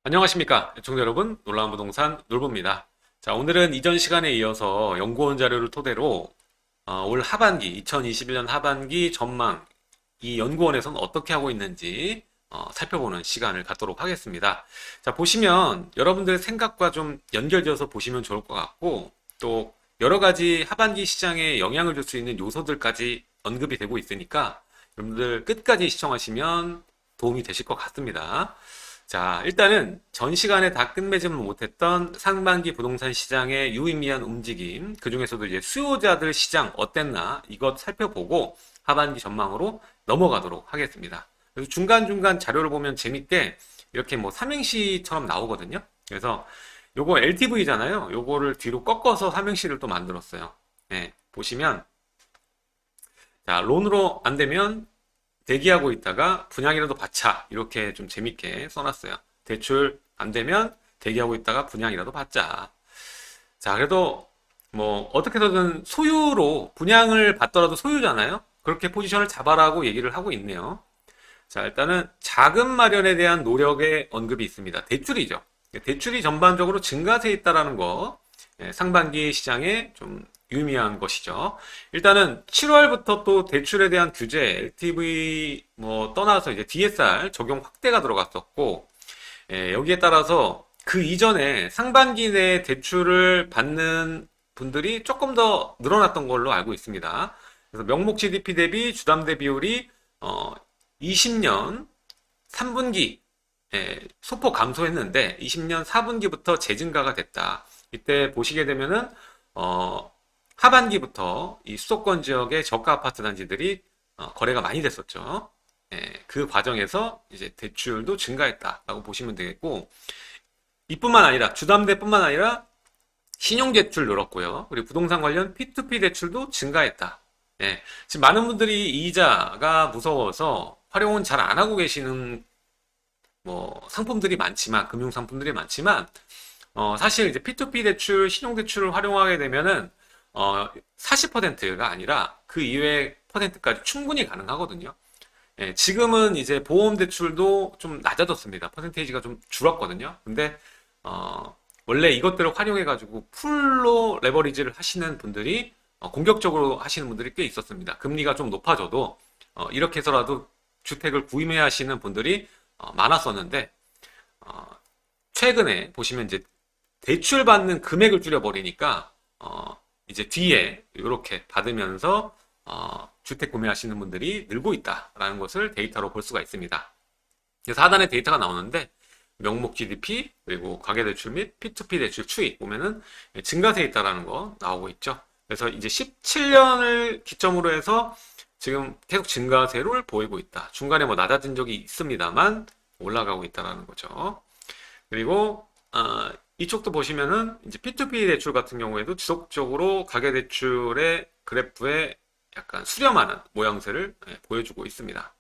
안녕하십니까 애청자 여러분, 놀라운 부동산 놀부입니다. 자, 오늘은 이전 시간에 이어서 연구원 자료를 토대로 올 하반기 2021년 하반기 전망, 이 연구원에서는 어떻게 하고 있는지 살펴보는 시간을 갖도록 하겠습니다. 자, 보시면 여러분들 생각과 좀 연결지어서 보시면 좋을 것 같고, 또 여러 가지 하반기 시장에 영향을 줄 수 있는 요소들까지 언급이 되고 있으니까 여러분들 끝까지 시청하시면 도움이 되실 것 같습니다. 자, 일단은 전 시간에 다 끝맺음을 못했던 상반기 부동산 시장의 유의미한 움직임, 그 중에서도 이제 수요자들 시장 어땠나 이것 살펴보고 하반기 전망으로 넘어가도록 하겠습니다. 그래서 중간중간 자료를 보면 재밌게 이렇게 뭐 삼행시처럼 나오거든요. 그래서 요거 LTV잖아요. 요거를 뒤로 꺾어서 삼행시를 또 만들었어요. 네, 보시면 자, 론으로 안 되면 대기하고 있다가 분양이라도 받자, 이렇게 좀 재밌게 써놨어요. 대출 안 되면 대기하고 있다가 분양이라도 받자. 자, 그래도 뭐 어떻게든 소유로 분양을 받더라도 소유잖아요. 그렇게 포지션을 잡아라고 얘기를 하고 있네요. 자, 일단은 자금 마련에 대한 노력의 언급이 있습니다. 대출이죠. 대출이 전반적으로 증가세 있다라는 거, 상반기 시장에 좀 유의미한 것이죠. 일단은 7월부터 또 대출에 대한 규제, LTV 뭐 떠나서 이제 DSR 적용 확대가 들어갔었고, 여기에 따라서 그 이전에 상반기 내에 대출을 받는 분들이 조금 더 늘어났던 걸로 알고 있습니다. 그래서 명목 GDP 대비 주담대 비율이 20년 3분기 소폭 감소했는데 20년 4분기부터 재증가가 됐다. 이때 보시게 되면은 하반기부터 이 수도권 지역의 저가 아파트 단지들이 거래가 많이 됐었죠. 그 과정에서 이제 대출도 증가했다라고 보시면 되겠고, 이뿐만 아니라 주담대뿐만 아니라 신용 대출 늘었고요. 그리고 부동산 관련 P2P 대출도 증가했다. 지금 많은 분들이 이자가 무서워서 활용은 잘 안 하고 계시는 뭐 상품들이 많지만, 금융 상품들이 많지만, 사실 이제 P2P 대출, 신용 대출을 활용하게 되면은 40%가 아니라 그 이외의 퍼센트까지 충분히 가능하거든요. 지금은 이제 보험 대출도 좀 낮아졌습니다. 퍼센테이지가 좀 줄었거든요. 근데 원래 이것들을 활용해 가지고 풀로 레버리지를 하시는 분들이 공격적으로 하시는 분들이 꽤 있었습니다. 금리가 좀 높아져도 이렇게 해서라도 주택을 구입해 하시는 분들이 많았었는데, 최근에 보시면 이제 대출 받는 금액을 줄여버리니까 이제 뒤에 이렇게 받으면서 주택 구매하시는 분들이 늘고 있다라는 것을 데이터로 볼 수가 있습니다. 그래서 하단에 데이터가 나오는데 명목 GDP 그리고 가계대출 및 P2P 대출 추이 보면은 증가세 있다라는 거 나오고 있죠. 그래서 이제 17년을 기점으로 해서 지금 계속 증가세를 보이고 있다. 중간에 뭐 낮아진 적이 있습니다만 올라가고 있다라는 거죠. 그리고 이쪽도 보시면은 이제 P2P 대출 같은 경우에도 지속적으로 가계대출의 그래프에 약간 수렴하는 모양새를 보여주고 있습니다.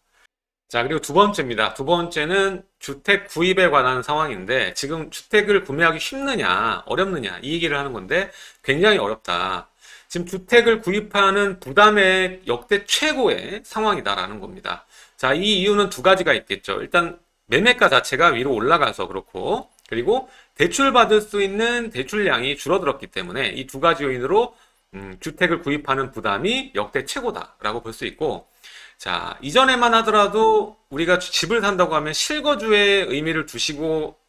자, 그리고 두 번째입니다. 두 번째는 주택 구입에 관한 상황인데, 지금 주택을 구매하기 쉽느냐, 어렵느냐, 이 얘기를 하는 건데, 굉장히 어렵다. 지금 주택을 구입하는 부담의 역대 최고의 상황이다라는 겁니다. 자, 이 이유는 두 가지가 있겠죠. 일단 매매가 자체가 위로 올라가서 그렇고, 그리고 대출 받을 수 있는 대출량이 줄어들었기 때문에 이 두 가지 요인으로 주택을 구입하는 부담이 역대 최고다라고 볼 수 있고, 자, 이전에만 하더라도 우리가 집을 산다고 하면 실거주의 의미를 두시고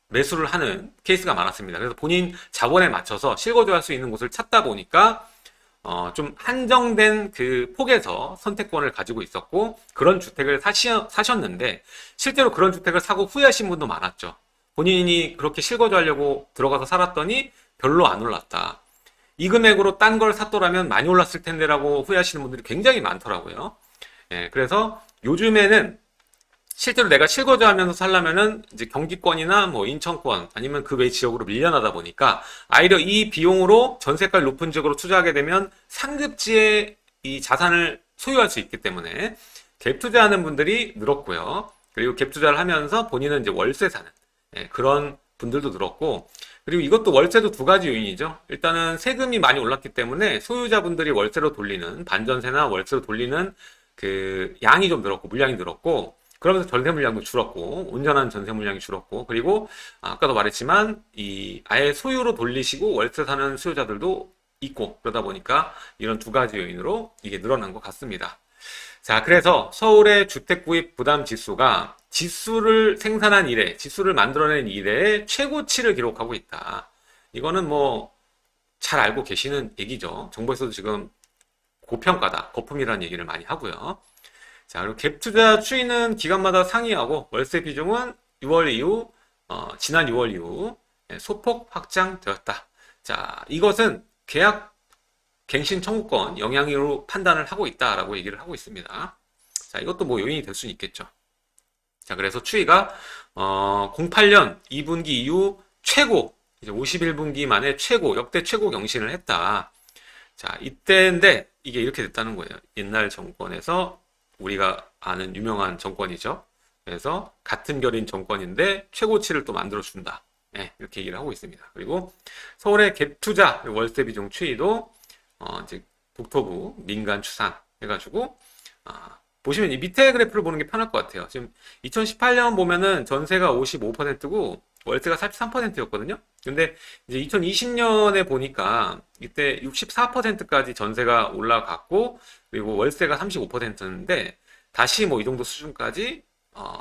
매수를 하는 케이스가 많았습니다. 그래서 본인 자본에 맞춰서 실거주할 수 있는 곳을 찾다 보니까 좀 한정된 그 폭에서 선택권을 가지고 있었고, 그런 주택을 사셨는데 실제로 그런 주택을 사고 후회하신 분도 많았죠. 본인이 그렇게 실거주하려고 들어가서 살았더니 별로 안 올랐다. 이 금액으로 딴 걸 샀더라면 많이 올랐을 텐데라고 후회하시는 분들이 굉장히 많더라고요. 그래서 요즘에는 실제로 내가 실거주하면서 살려면은 이제 경기권이나 뭐 인천권 아니면 그 외 지역으로 밀려나다 보니까 오히려 이 비용으로 전세가를 높은 지역으로 투자하게 되면 상급지의 이 자산을 소유할 수 있기 때문에 갭 투자하는 분들이 늘었고요. 그리고 갭 투자를 하면서 본인은 이제 월세 사는 그런 분들도 늘었고, 그리고 이것도 월세도 두 가지 요인이죠. 일단은 세금이 많이 올랐기 때문에 소유자분들이 월세로 돌리는 반전세나 월세로 돌리는 그 양이 좀 늘었고, 물량이 늘었고, 그러면서 전세 물량도 줄었고, 온전한 전세 물량이 줄었고, 그리고 아까도 말했지만 이 아예 소유로 돌리시고 월세 사는 수요자들도 있고, 그러다 보니까 이런 두 가지 요인으로 이게 늘어난 것 같습니다. 자, 그래서 서울의 주택 구입 부담 지수가 지수를 생산한 이래, 지수를 만들어낸 이래의 최고치를 기록하고 있다. 이거는 뭐 잘 알고 계시는 얘기죠. 정부에서도 지금 고평가다, 거품이라는 얘기를 많이 하고요. 자, 그리고 갭 투자 추이는 기간마다 상이하고 월세 비중은 6월 이후, 지난 6월 이후 소폭 확장되었다. 자, 이것은 계약 갱신 청구권 영향으로 판단을 하고 있다라고 얘기를 하고 있습니다. 자, 이것도 뭐 요인이 될 수는 있겠죠. 자, 그래서 추이가 08년 2분기 이후 최고, 이제 51분기 만에 최고, 역대 최고 경신을 했다. 자, 이때인데 이게 이렇게 됐다는 거예요. 옛날 정권에서 우리가 아는 유명한 정권이죠. 그래서 같은 결인 정권인데 최고치를 또 만들어준다. 네, 이렇게 얘기를 하고 있습니다. 그리고 서울의 갭 투자 월세 비중 추이도 이제 국토부 민간 추산 해가지고 보시면 이 밑에 그래프를 보는 게 편할 것 같아요. 지금 2018년 보면은 전세가 55%고 월세가 43%였거든요. 근데 이제 2020년에 보니까 이때 64%까지 전세가 올라갔고 그리고 월세가 35%였는데 다시 뭐 이 정도 수준까지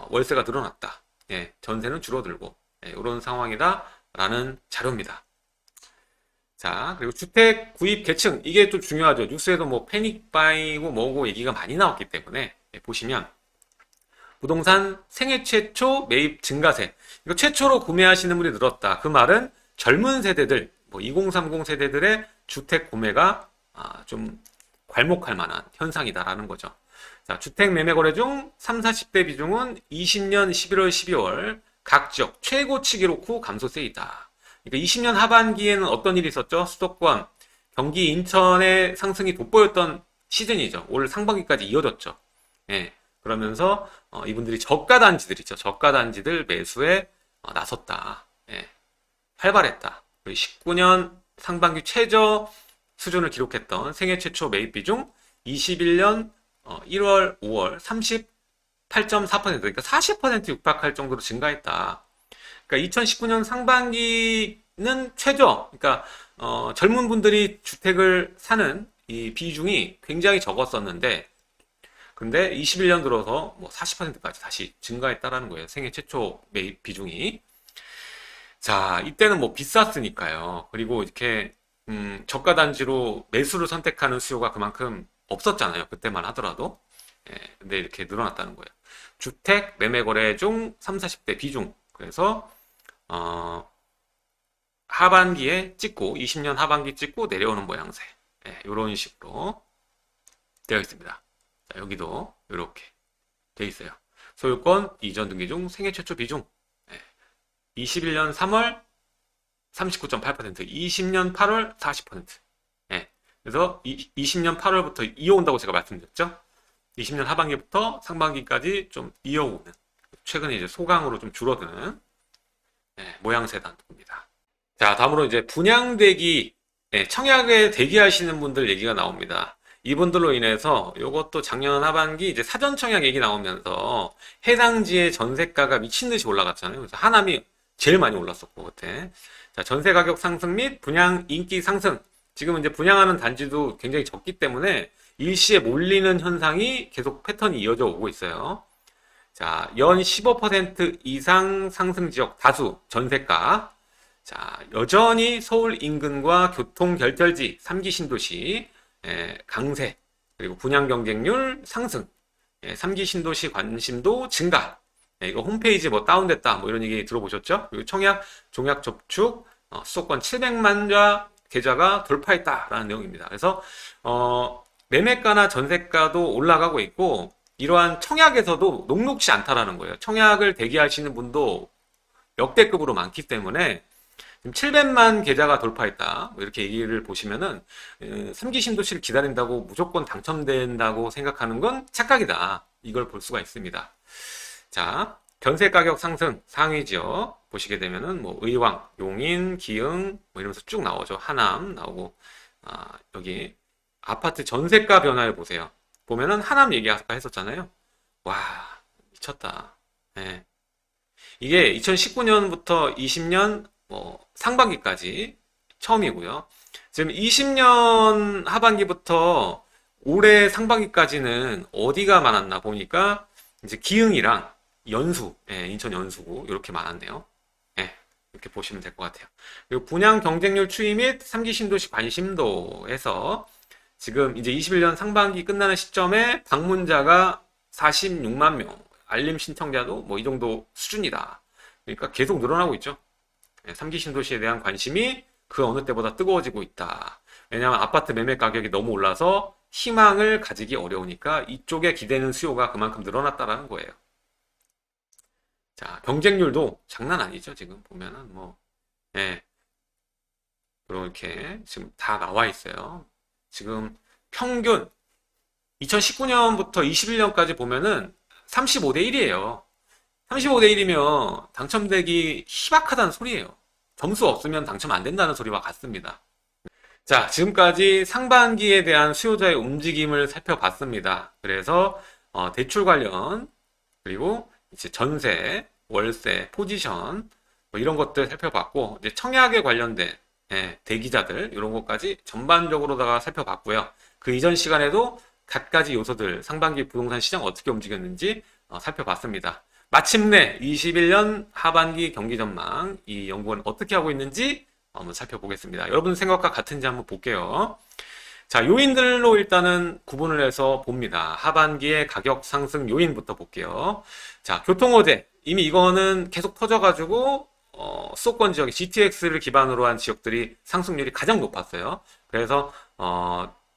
월세가 늘어났다. 예, 전세는 줄어들고 이런 상황이다라는 자료입니다. 자, 그리고 주택 구입 계층 이게 좀 중요하죠. 뉴스에도 뭐 패닉 바이고 뭐고 얘기가 많이 나왔기 때문에 보시면 부동산 생애 최초 매입 증가세. 이거 최초로 구매하시는 분이 늘었다. 그 말은 젊은 세대들, 뭐 2030 세대들의 주택 구매가 좀 괄목할 만한 현상이다라는 거죠. 자, 주택 매매 거래 중 3, 40대 비중은 20년 11월, 12월 각 지역 최고치 기록 후 감소세이다. 그러니까 20년 하반기에는 어떤 일이 있었죠? 수도권, 경기, 인천의 상승이 돋보였던 시즌이죠. 올 상반기까지 이어졌죠. 예. 그러면서 이분들이 저가 단지들 있죠. 저가 단지들 매수에 나섰다. 예. 활발했다. 19년 상반기 최저 수준을 기록했던 생애 최초 매입 비중 21년 1월, 5월 38.4% 그러니까 40% 육박할 정도로 증가했다. 그러니까 2019년 상반기는 최저, 그러니까 젊은 분들이 주택을 사는 이 비중이 굉장히 적었었는데 근데 21년 들어서 뭐 40%까지 다시 증가했다라는 거예요. 생애 최초 매입 비중이. 자, 이때는 뭐 비쌌으니까요. 그리고 이렇게 저가 단지로 매수를 선택하는 수요가 그만큼 없었잖아요. 그때만 하더라도. 예, 근데 이렇게 늘어났다는 거예요. 주택 매매 거래 중 3, 40대 비중. 그래서 하반기에 찍고 20년 하반기 찍고 내려오는 모양새. 예, 이런 식으로 되어 있습니다. 자, 여기도 이렇게 돼 있어요. 소유권 이전 등기 중 생애 최초 비중 21년 3월 39.8%, 20년 8월 40%. 예, 그래서 20년 8월부터 이어온다고 제가 말씀드렸죠. 20년 하반기부터 상반기까지 좀 이어오는 최근에 이제 소강으로 좀 줄어드는 모양새 단독입니다. 자, 다음으로 이제 분양대기 청약에 대기하시는 분들 얘기가 나옵니다. 이분들로 인해서 이것도 작년 하반기 이제 사전 청약 얘기 나오면서 해당지의 전세가가 미친 듯이 올라갔잖아요. 그래서 하남이 제일 많이 올랐었고 그때. 자, 전세 가격 상승 및 분양 인기 상승. 지금은 이제 분양하는 단지도 굉장히 적기 때문에 일시에 몰리는 현상이 계속 패턴이 이어져 오고 있어요. 자, 연 15% 이상 상승 지역 다수 전세가. 자, 여전히 서울 인근과 교통 결절지 3기 신도시 강세, 그리고 분양 경쟁률 상승, 3기 신도시 관심도 증가. 이거 홈페이지 뭐 다운됐다, 뭐 이런 얘기 들어보셨죠? 그리고 청약, 종약 접촉, 수도권 700만 계좌가 돌파했다라는 내용입니다. 그래서, 매매가나 전세가도 올라가고 있고, 이러한 청약에서도 녹록지 않다라는 거예요. 청약을 대기하시는 분도 역대급으로 많기 때문에, 지금 700만 계좌가 돌파했다. 뭐 이렇게 얘기를 보시면은 3기 신도시를 기다린다고 무조건 당첨된다고 생각하는 건 착각이다. 이걸 볼 수가 있습니다. 자, 전세 가격 상승 상위 지역 보시게 되면은 뭐 의왕, 용인, 기흥 뭐 이러면서 쭉 나오죠. 하남 나오고 여기 아파트 전세가 변화를 보세요. 보면은 하남 얘기 아까 했었잖아요. 와, 미쳤다. 예. 이게 2019년부터 20년 상반기까지 처음이고요. 지금 20년 하반기부터 올해 상반기까지는 어디가 많았나 보니까 이제 기흥이랑 연수, 예, 인천 연수구 이렇게 많았네요. 예, 이렇게 보시면 될 것 같아요. 그리고 분양 경쟁률 추이 및 3기 신도시 관심도에서 지금 이제 21년 상반기 끝나는 시점에 방문자가 46만 명, 알림 신청자도 뭐 이 정도 수준이다. 그러니까 계속 늘어나고 있죠. 3기 신도시에 대한 관심이 그 어느 때보다 뜨거워지고 있다. 왜냐하면 아파트 매매 가격이 너무 올라서 희망을 가지기 어려우니까 이쪽에 기대는 수요가 그만큼 늘어났다라는 거예요. 자, 경쟁률도 장난 아니죠. 지금 보면은 예, 이렇게 지금 다 나와 있어요. 지금 평균 2019년부터 21년까지 보면은 35대 1이에요. 35대 1이면 당첨되기 희박하다는 소리예요. 점수 없으면 당첨 안 된다는 소리와 같습니다. 자, 지금까지 상반기에 대한 수요자의 움직임을 살펴봤습니다. 그래서 대출 관련, 그리고 이제 전세, 월세, 포지션 뭐 이런 것들 살펴봤고, 이제 청약에 관련된 대기자들 이런 것까지 전반적으로다가 살펴봤고요. 그 이전 시간에도 갖가지 요소들 상반기 부동산 시장 어떻게 움직였는지 살펴봤습니다. 마침내 21년 하반기 경기 전망 이 연구원 어떻게 하고 있는지 한번 살펴보겠습니다. 여러분 생각과 같은지 한번 볼게요. 자, 요인들로 일단은 구분을 해서 봅니다. 하반기의 가격 상승 요인부터 볼게요. 자, 교통호재. 이미 이거는 계속 터져가지고 수도권 지역의 GTX를 기반으로 한 지역들이 상승률이 가장 높았어요. 그래서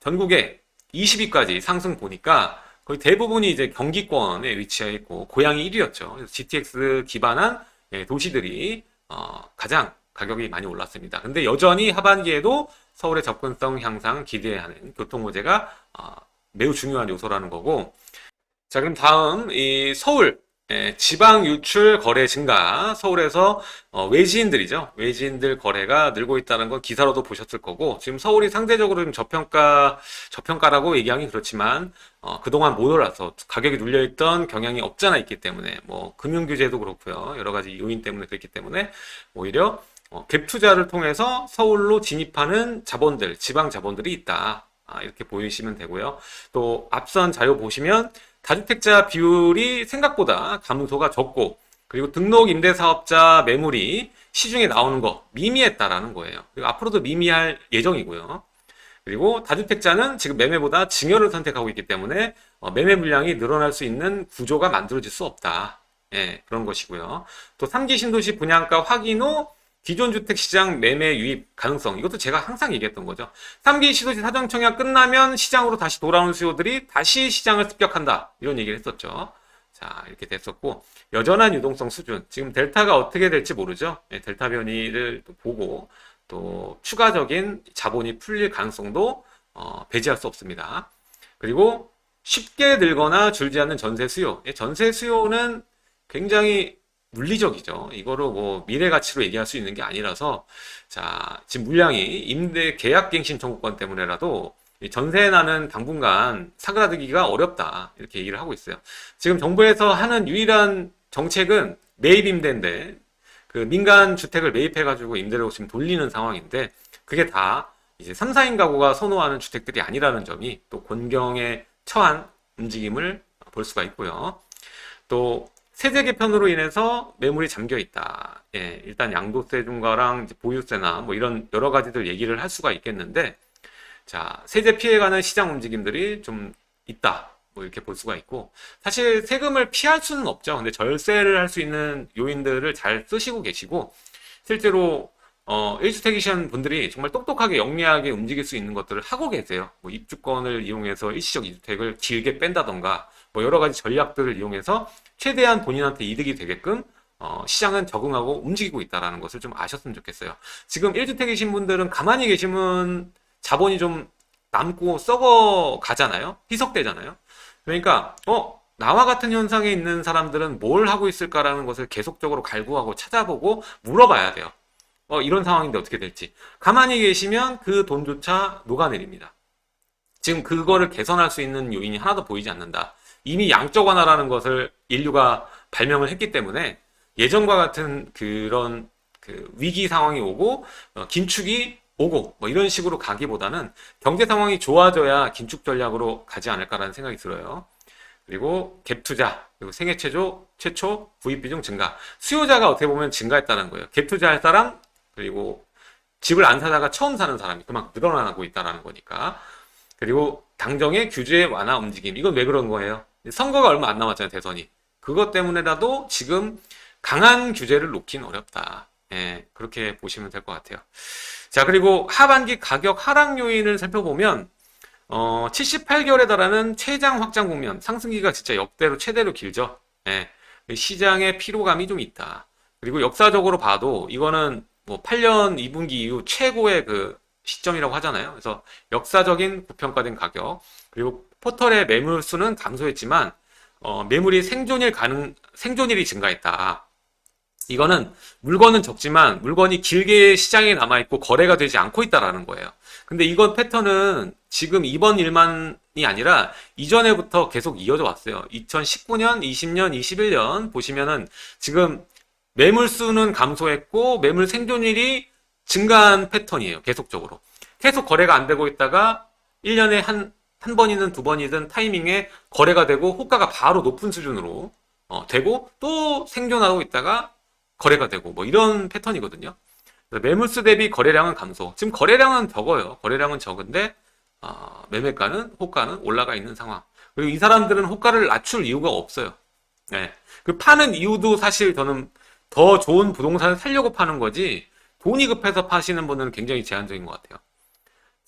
전국에 20위까지 상승 보니까 거의 대부분이 이제 경기권에 위치해 있고 고양이 1위였죠. 그래서 GTX 기반한 도시들이 가장 가격이 많이 올랐습니다. 근데 여전히 하반기에도 서울의 접근성 향상 기대하는 교통호재가 매우 중요한 요소라는 거고. 자, 그럼 다음 이 서울 지방 유출 거래 증가. 서울에서 외지인들이죠. 외지인들 거래가 늘고 있다는 건 기사로도 보셨을 거고, 지금 서울이 상대적으로 좀 저평가라고 얘기하기 그렇지만 그동안 못 올라서 가격이 눌려있던 경향이 없잖아 있기 때문에, 뭐 금융 규제도 그렇고요. 여러 가지 요인 때문에 그렇기 때문에 오히려 갭 투자를 통해서 서울로 진입하는 자본들, 지방 자본들이 있다. 이렇게 보이시면 되고요. 또 앞선 자료 보시면 다주택자 비율이 생각보다 감소가 적고, 그리고 등록 임대사업자 매물이 시중에 나오는 거 미미했다라는 거예요. 그리고 앞으로도 미미할 예정이고요. 그리고 다주택자는 지금 매매보다 증여를 선택하고 있기 때문에 매매 물량이 늘어날 수 있는 구조가 만들어질 수 없다. 예, 그런 것이고요. 또 3기 신도시 분양가 확인 후 기존 주택 시장 매매 유입 가능성, 이것도 제가 항상 얘기했던 거죠. 3기 시도시 사전 청약 끝나면 시장으로 다시 돌아오는 수요들이 다시 시장을 습격한다, 이런 얘기를 했었죠. 자, 이렇게 됐었고, 여전한 유동성 수준, 지금 델타가 어떻게 될지 모르죠. 델타 변이를 보고 또 추가적인 자본이 풀릴 가능성도 배제할 수 없습니다. 그리고 쉽게 늘거나 줄지 않는 전세 수요. 전세 수요는 굉장히 물리적이죠. 이거로 뭐 미래 가치로 얘기할 수 있는 게 아니라서, 자, 지금 물량이 임대 계약갱신 청구권 때문에라도 전세 나는 당분간 사그라들기가 어렵다, 이렇게 얘기를 하고 있어요. 지금 정부에서 하는 유일한 정책은 매입 임대인데, 그 민간 주택을 매입해가지고 임대로 지금 돌리는 상황인데, 그게 다 이제 3, 4인 가구가 선호하는 주택들이 아니라는 점이 또 곤경에 처한 움직임을 볼 수가 있고요. 또 세제 개편으로 인해서 매물이 잠겨 있다. 예, 일단 양도세 중과랑 보유세나 뭐 이런 여러 가지들 얘기를 할 수가 있겠는데, 자, 세제 피해가는 시장 움직임들이 좀 있다, 뭐 이렇게 볼 수가 있고, 사실 세금을 피할 수는 없죠. 근데 절세를 할 수 있는 요인들을 잘 쓰시고 계시고, 실제로 1주택이신 분들이 정말 똑똑하게 영리하게 움직일 수 있는 것들을 하고 계세요. 뭐 입주권을 이용해서 일시적 2주택을 길게 뺀다던가, 뭐 여러 가지 전략들을 이용해서 최대한 본인한테 이득이 되게끔 시장은 적응하고 움직이고 있다는 것을 좀 아셨으면 좋겠어요. 지금 1주택이신 분들은 가만히 계시면 자본이 좀 남고 썩어 가잖아요. 희석되잖아요. 그러니까 나와 같은 현상에 있는 사람들은 뭘 하고 있을까라는 것을 계속적으로 갈구하고 찾아보고 물어봐야 돼요. 이런 상황인데 어떻게 될지. 가만히 계시면 그 돈조차 녹아내립니다. 지금 그거를 개선할 수 있는 요인이 하나도 보이지 않는다. 이미 양적 완화라는 것을 인류가 발명을 했기 때문에 예전과 같은 그런 그 위기 상황이 오고 긴축이 오고 뭐 이런 식으로 가기보다는 경제 상황이 좋아져야 긴축 전략으로 가지 않을까라는 생각이 들어요. 그리고 갭 투자, 그리고 생애 최초 구입 비중 증가. 수요자가 어떻게 보면 증가했다는 거예요. 갭 투자할 사람, 그리고 집을 안 사다가 처음 사는 사람이 그만큼 늘어나고 있다는 거니까. 그리고 당정의 규제 완화 움직임. 이건 왜 그런 거예요? 선거가 얼마 안 남았잖아요, 대선이. 그것 때문에라도 지금 강한 규제를 놓긴 어렵다. 예, 그렇게 보시면 될 것 같아요. 자, 그리고 하반기 가격 하락 요인을 살펴보면 78개월에 달하는 최장 확장 국면, 상승기가 진짜 역대로 최대로 길죠. 예, 시장의 피로감이 좀 있다. 그리고 역사적으로 봐도 이거는 뭐 8년 2분기 이후 최고의 그 시점이라고 하잖아요. 그래서 역사적인 고평가된 가격, 그리고 포털의 매물 수는 감소했지만 매물이 생존일이 증가했다. 이거는 물건은 적지만 물건이 길게 시장에 남아있고 거래가 되지 않고 있다라는 거예요. 근데 이건 패턴은 지금 이번 일만이 아니라 이전에부터 계속 이어져 왔어요. 2019년, 20년, 21년 보시면은 지금 매물 수는 감소했고 매물 생존율이 증가한 패턴이에요. 계속적으로. 계속 거래가 안 되고 있다가 1년에 한 번이든 두 번이든 타이밍에 거래가 되고 호가가 바로 높은 수준으로 되고 또 생존하고 있다가 거래가 되고 뭐 이런 패턴이거든요. 매물수 대비 거래량은 감소. 지금 거래량은 적어요. 거래량은 적은데 매매가는 호가는 올라가 있는 상황. 그리고 이 사람들은 호가를 낮출 이유가 없어요. 네. 그 파는 이유도 사실 저는 더 좋은 부동산을 살려고 파는 거지 돈이 급해서 파시는 분은 굉장히 제한적인 것 같아요.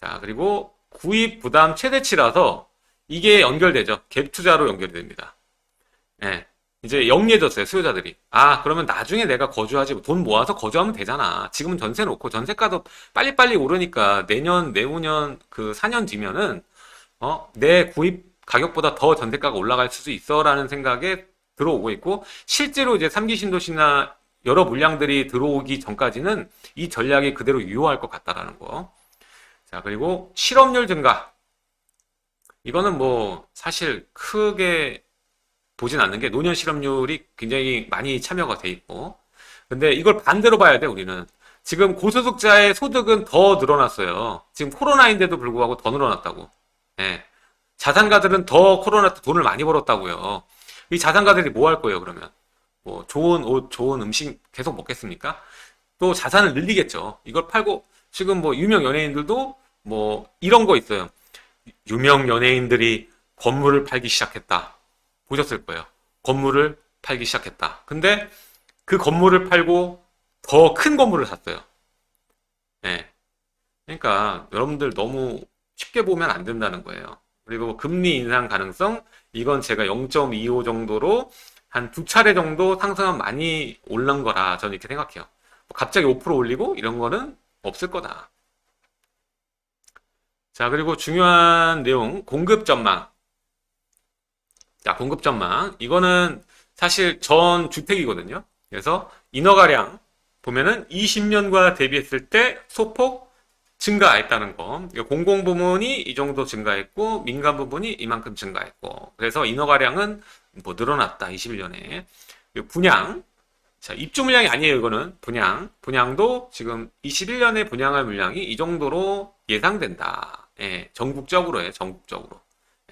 자, 그리고 구입 부담 최대치라서 이게 연결되죠. 갭 투자로 연결이 됩니다. 네. 이제 영리해졌어요, 수요자들이. 아, 그러면 나중에 내가 거주하지, 돈 모아서 거주하면 되잖아. 지금은 전세 놓고, 전세가도 빨리빨리 오르니까 내년, 내후년, 그 4년 뒤면은, 내 구입 가격보다 더 전세가가 올라갈 수도 있어, 라는 생각에 들어오고 있고, 실제로 이제 3기 신도시나 여러 물량들이 들어오기 전까지는 이 전략이 그대로 유효할 것 같다라는 거. 자, 그리고 실업률 증가. 이거는 뭐, 사실 크게 보진 않는 게 노년 실업률이 굉장히 많이 참여가 돼 있고 근데 이걸 반대로 봐야 돼 우리는 지금 고소득자의 소득은 더 늘어났어요. 지금 코로나인데도 불구하고 더 늘어났다고. 예. 자산가들은 더 코로나 때 돈을 많이 벌었다고요. 이 자산가들이 뭐 할 거예요 그러면? 뭐 좋은 옷, 좋은 음식 계속 먹겠습니까? 또 자산을 늘리겠죠. 이걸 팔고 지금 뭐 유명 연예인들도 뭐 이런 거 있어요. 유명 연예인들이 건물을 팔기 시작했다. 보셨을 거예요. 건물을 팔기 시작했다. 근데 그 건물을 팔고 더 큰 건물을 샀어요. 네. 그러니까 여러분들 너무 쉽게 보면 안 된다는 거예요. 그리고 금리 인상 가능성, 이건 제가 0.25 정도로 한 두 차례 정도 상승하면 많이 올른 거라 저는 이렇게 생각해요. 갑자기 5% 올리고 이런 거는 없을 거다. 자, 그리고 중요한 내용, 공급 전망. 자, 공급 전망. 이거는 사실 전 주택이거든요. 그래서 인허가량 보면은 20년과 대비했을 때 소폭 증가했다는 거. 공공 부문이 이 정도 증가했고 민간 부분이 이만큼 증가했고. 그래서 인허가량은 뭐 늘어났다. 21년에. 분양. 자, 입주 물량이 아니에요. 이거는 분양. 분양도 지금 21년에 분양할 물량이 이 정도로 예상된다. 예, 전국적으로예요. 전국적으로.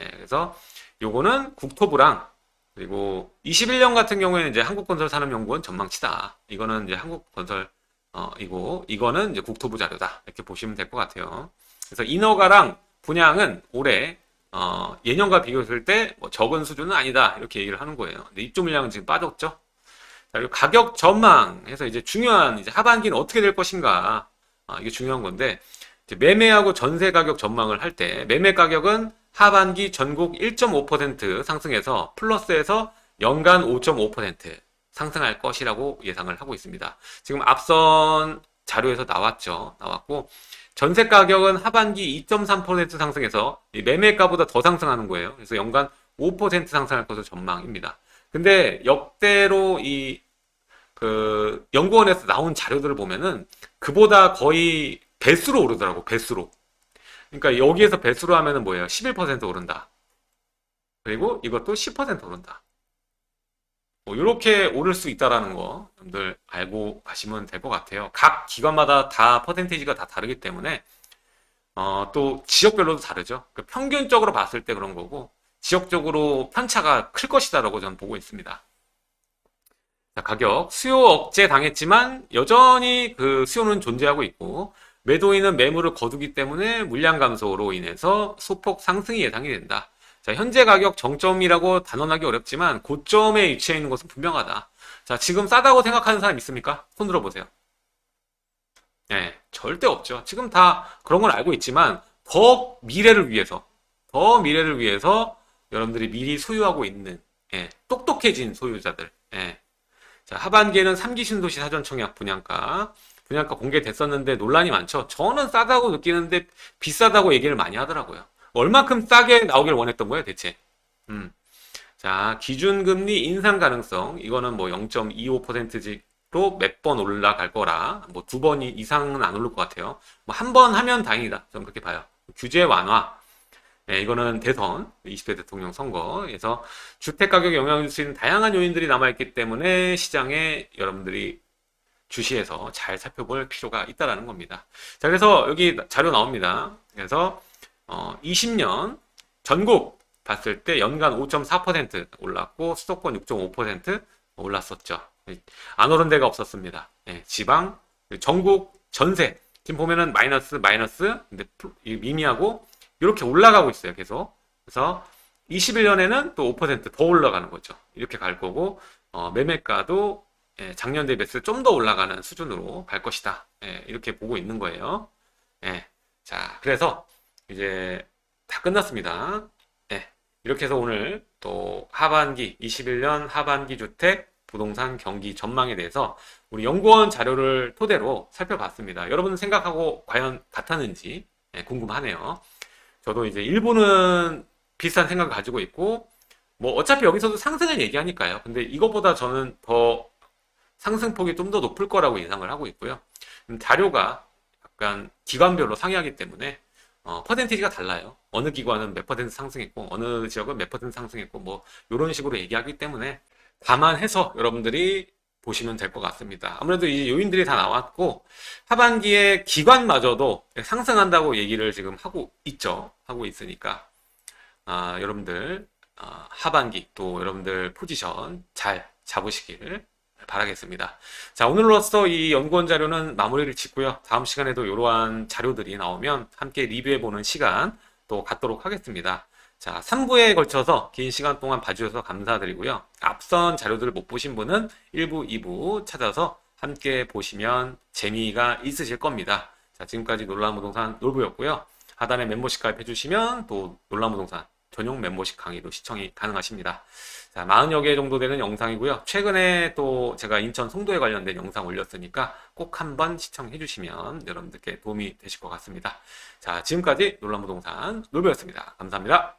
예, 그래서 요거는 국토부랑 그리고 21년 같은 경우에는 이제 한국건설산업연구원 전망치다. 이거는 이제 한국건설 이거는 이제 국토부 자료다. 이렇게 보시면 될 것 같아요. 그래서 인허가랑 분양은 올해 예년과 비교했을 때뭐 적은 수준은 아니다. 이렇게 얘기를 하는 거예요. 근데 입주 물량은 지금 빠졌죠. 자, 그리고 가격 전망해서 이제 중요한 이제 하반기는 어떻게 될 것인가. 이게 중요한 건데 이제 매매하고 전세 가격 전망을 할 때 매매 가격은 하반기 전국 1.5% 상승해서 플러스해서 연간 5.5% 상승할 것이라고 예상을 하고 있습니다. 지금 앞선 자료에서 나왔고 전세 가격은 하반기 2.3% 상승해서 매매가보다 더 상승하는 거예요. 그래서 연간 5% 상승할 것으로 전망입니다. 근데 역대로 그 연구원에서 나온 자료들을 보면은 그보다 거의 배수로 오르더라고. 배수로. 그러니까 여기에서 배수로 하면은 뭐예요? 11% 오른다. 그리고 이것도 10% 오른다. 뭐 이렇게 오를 수 있다라는 거 여러분들 알고 가시면 될 것 같아요. 각 기관마다 다 퍼센테이지가 다 다르기 때문에 또 지역별로도 다르죠. 그 평균적으로 봤을 때 그런 거고 지역적으로 편차가 클 것이다라고 저는 보고 있습니다. 자, 가격 수요 억제 당했지만 여전히 그 수요는 존재하고 있고 매도인은 매물을 거두기 때문에 물량 감소로 인해서 소폭 상승이 예상이 된다. 자, 현재 가격 정점이라고 단언하기 어렵지만 고점에 위치해 있는 것은 분명하다. 자, 지금 싸다고 생각하는 사람 있습니까? 손 들어보세요. 네, 절대 없죠. 지금 다 그런 걸 알고 있지만 더 미래를 위해서 여러분들이 미리 소유하고 있는 똑똑해진 소유자들. 자, 하반기에는 3기 신도시 사전 청약 분양가 공개됐었는데 논란이 많죠. 저는 싸다고 느끼는데 비싸다고 얘기를 많이 하더라고요. 얼마큼 싸게 나오길 원했던 거예요, 대체? 음. 자, 기준금리 인상 가능성. 이거는 뭐 0.25%로 몇 번 올라갈 거라. 뭐 두 번 이상은 안 오를 것 같아요. 뭐 한 번 하면 다행이다. 저는 그렇게 봐요. 규제 완화. 이거는 대선, 20대 대통령 선거에서 주택가격에 영향을 줄 수 있는 다양한 요인들이 남아있기 때문에 시장에 여러분들이 주시해서 잘 살펴볼 필요가 있다라는 겁니다. 자, 그래서 여기 자료 나옵니다. 그래서 20년 전국 봤을 때 연간 5.4% 올랐고 수도권 6.5% 올랐었죠. 안 오른 데가 없었습니다. 지방, 전국, 전세 지금 보면은 마이너스 근데 미미하고 이렇게 올라가고 있어요. 계속. 그래서 21년에는 또 5%더 올라가는 거죠. 이렇게 갈 거고 매매가도 작년 대비해서 좀 더 올라가는 수준으로 갈 것이다. 이렇게 보고 있는 거예요. 자, 그래서 이제 다 끝났습니다. 이렇게 해서 오늘 또 21년 하반기 주택 부동산 경기 전망에 대해서 우리 연구원 자료를 토대로 살펴봤습니다. 여러분 생각하고 과연 같았는지 궁금하네요. 저도 이제 일부는 비슷한 생각을 가지고 있고 뭐 어차피 여기서도 상승을 얘기하니까요. 근데 이것보다 저는 더 상승폭이 좀 더 높을 거라고 예상을 하고 있고요. 자료가 약간 기관별로 상이하기 때문에 퍼센티지가 달라요. 어느 기관은 몇 퍼센트 상승했고 어느 지역은 몇 퍼센트 상승했고 뭐 이런 식으로 얘기하기 때문에 감안해서 여러분들이 보시면 될 것 같습니다. 아무래도 이 요인들이 다 나왔고 하반기에 기관마저도 상승한다고 얘기를 지금 하고 있죠. 하고 있으니까 여러분들 하반기 또 여러분들 포지션 잘 잡으시길 바라겠습니다. 자, 오늘로써 이 연구원 자료는 마무리를 짓고요. 다음 시간에도 이러한 자료들이 나오면 함께 리뷰해보는 시간 또 갖도록 하겠습니다. 자, 3부에 걸쳐서 긴 시간 동안 봐주셔서 감사드리고요. 앞선 자료들을 못 보신 분은 1부, 2부 찾아서 함께 보시면 재미가 있으실 겁니다. 자, 지금까지 놀라운부동산 놀부였고요. 하단에 멤버십 가입해주시면 또 놀라운부동산 전용 멤버십 강의도 시청이 가능하십니다. 자, 40여 개 정도 되는 영상이고요. 최근에 또 제가 인천 송도에 관련된 영상 올렸으니까 꼭 한번 시청해 주시면 여러분들께 도움이 되실 것 같습니다. 자, 지금까지 놀라운부동산 놀부였습니다. 감사합니다.